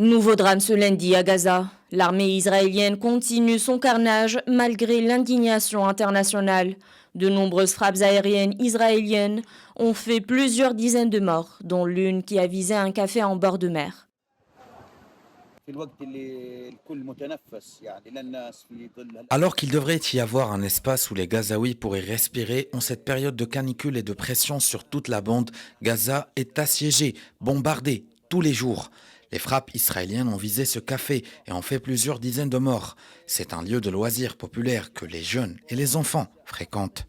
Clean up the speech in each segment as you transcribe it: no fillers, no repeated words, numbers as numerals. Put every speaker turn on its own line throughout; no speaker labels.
Nouveau drame ce lundi à Gaza. L'armée israélienne continue son carnage malgré l'indignation internationale. De nombreuses frappes aériennes israéliennes ont fait plusieurs dizaines de morts, dont l'une qui a visé un café en bord de mer.
Alors qu'il devrait y avoir un espace où les Gazaouis pourraient respirer, en cette période de canicule et de pression sur toute la bande, Gaza est assiégée, bombardée, tous les jours. Les frappes israéliennes ont visé ce café et ont fait plusieurs dizaines de morts. C'est un lieu de loisirs populaire que les jeunes et les enfants fréquentent.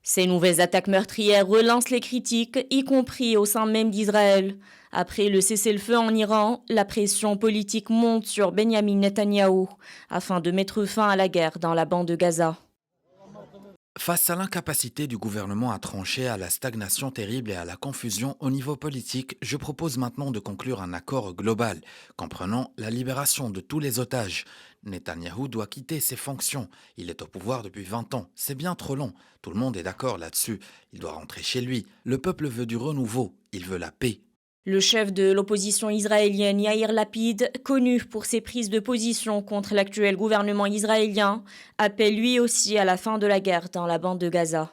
Ces nouvelles attaques meurtrières relancent les critiques, y compris au sein même d'Israël. Après le cessez-le-feu en Iran, la pression politique monte sur Benyamin Netanyahou afin de mettre fin à la guerre dans la bande de Gaza.
Face à l'incapacité du gouvernement à trancher, à la stagnation terrible et à la confusion au niveau politique, je propose maintenant de conclure un accord global, comprenant la libération de tous les otages. Netanyahou doit quitter ses fonctions. Il est au pouvoir depuis 20 ans. C'est bien trop long. Tout le monde est d'accord là-dessus. Il doit rentrer chez lui. Le peuple veut du renouveau. Il veut la paix.
Le chef de l'opposition israélienne Yair Lapid, connu pour ses prises de position contre l'actuel gouvernement israélien, appelle lui aussi à la fin de la guerre dans la bande de Gaza.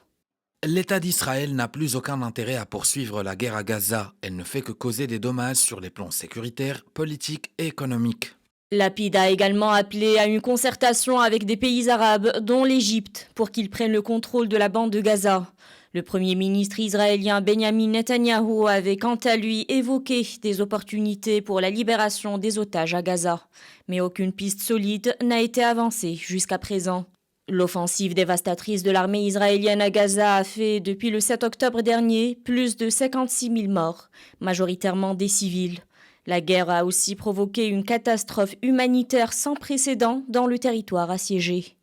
L'État d'Israël n'a plus aucun intérêt à poursuivre la guerre à Gaza. Elle ne fait que causer des dommages sur les plans sécuritaires, politiques et économiques.
Lapid a également appelé à une concertation avec des pays arabes, dont l'Égypte, pour qu'ils prennent le contrôle de la bande de Gaza. Le premier ministre israélien Benyamin Netanyahou avait quant à lui évoqué des opportunités pour la libération des otages à Gaza. Mais aucune piste solide n'a été avancée jusqu'à présent. L'offensive dévastatrice de l'armée israélienne à Gaza a fait, depuis le 7 octobre dernier, plus de 56 000 morts, majoritairement des civils. La guerre a aussi provoqué une catastrophe humanitaire sans précédent dans le territoire assiégé.